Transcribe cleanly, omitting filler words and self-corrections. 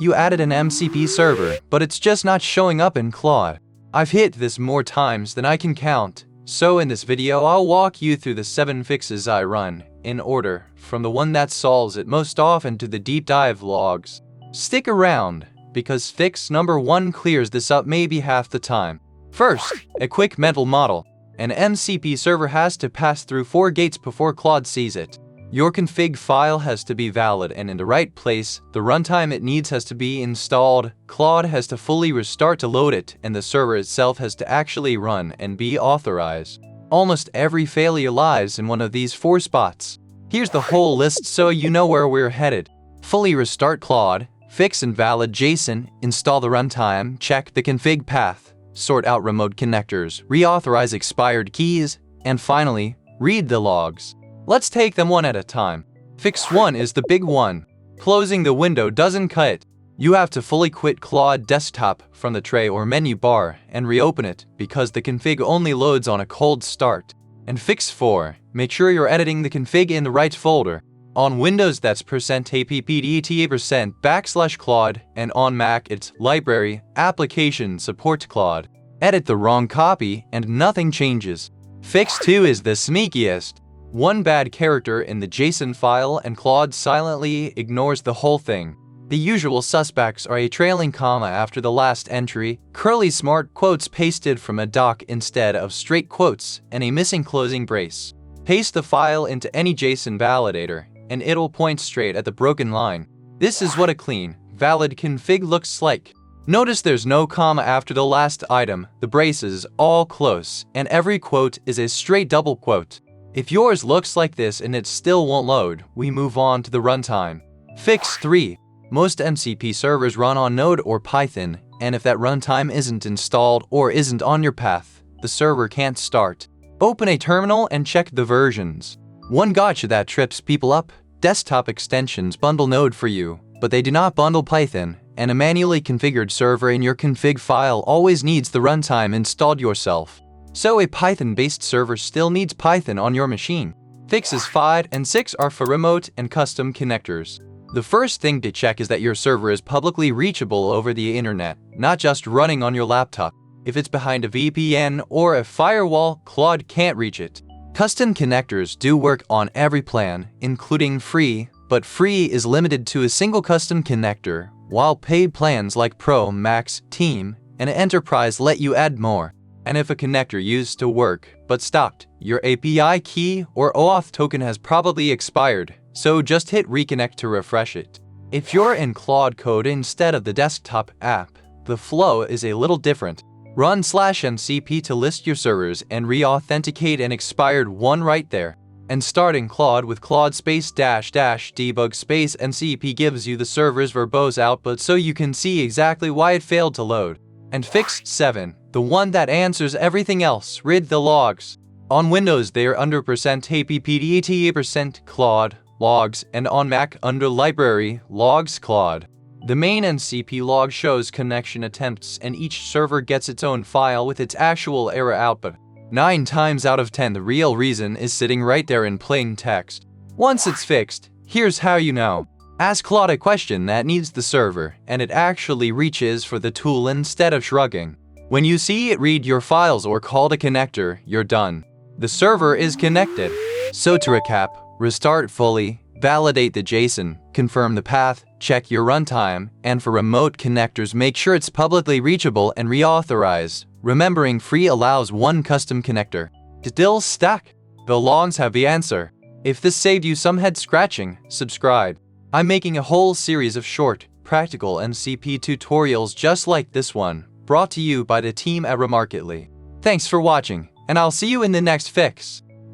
You added an MCP server, but it's just not showing up in Claude. I've hit this more times than I can count, so in this video I'll walk you through the 7 fixes I run, in order, from the one that solves it most often to the deep dive logs. Stick around, because fix number 1 clears this up maybe half the time. First, a quick mental model. An MCP server has to pass through 4 gates before Claude sees it. Your config file has to be valid and in the right place, the runtime it needs has to be installed, Claude has to fully restart to load it, and the server itself has to actually run and be authorized. Almost every failure lies in one of these 4 spots. Here's the whole list so you know where we're headed. Fully restart Claude, fix invalid JSON, install the runtime, check the config path, sort out remote connectors, reauthorize expired keys, and finally, read the logs. Let's take them one at a time. Fix 1 is the big one. Closing the window doesn't cut it. You have to fully quit Claude Desktop from the tray or menu bar and reopen it because the config only loads on a cold start. And fix 4, make sure you're editing the config in the right folder. On Windows that's %appdta%\Claude and on Mac it's library, application, support Claude. Edit the wrong copy and nothing changes. Fix 2 is the sneakiest. One bad character in the JSON file and Claude silently ignores the whole thing. The usual suspects are a trailing comma after the last entry, curly smart quotes pasted from a doc instead of straight quotes, and a missing closing brace. Paste the file into any JSON validator, and it'll point straight at the broken line. This is what a clean, valid config looks like. Notice there's no comma after the last item, the brace is all close, and every quote is a straight double quote. If yours looks like this and it still won't load, we move on to the runtime. Fix 3. Most MCP servers run on Node or Python, and if that runtime isn't installed or isn't on your path, the server can't start. Open a terminal and check the versions. One gotcha that trips people up: desktop extensions bundle Node for you, but they do not bundle Python, and a manually configured server in your config file always needs the runtime installed yourself. So a Python-based server still needs Python on your machine. Fixes 5 and 6 are for remote and custom connectors. The first thing to check is that your server is publicly reachable over the internet, not just running on your laptop. If it's behind a VPN or a firewall, Claude can't reach it. Custom connectors do work on every plan, including free, but free is limited to a single custom connector, while paid plans like Pro, Max, Team, and Enterprise let you add more. And if a connector used to work but stopped, your API key or OAuth token has probably expired, so just hit reconnect to refresh it. If you're in Claude Code instead of the desktop app, the flow is a little different. Run /mcp to list your servers and re-authenticate an expired one right there. And starting Claude with Claude /debug mcp gives you the server's verbose output so you can see exactly why it failed to load. And fix 7, the one that answers everything else, read the logs. On Windows they're under %appdata%Claude, logs, and on Mac under library, logs Claude. The main MCP log shows connection attempts and each server gets its own file with its actual error output. 9 times out of 10 the real reason is sitting right there in plain text. Once it's fixed, here's how you know. Ask Claude a question that needs the server, and it actually reaches for the tool instead of shrugging. When you see it read your files or call a connector, you're done. The server is connected. So to recap, restart fully, validate the JSON, confirm the path, check your runtime, and for remote connectors make sure it's publicly reachable and reauthorize. Remembering free allows one custom connector. Still stuck? The logs have the answer. If this saved you some head scratching, subscribe. I'm making a whole series of short, practical MCP tutorials just like this one, brought to you by the team at Remarketly. Thanks for watching, and I'll see you in the next fix.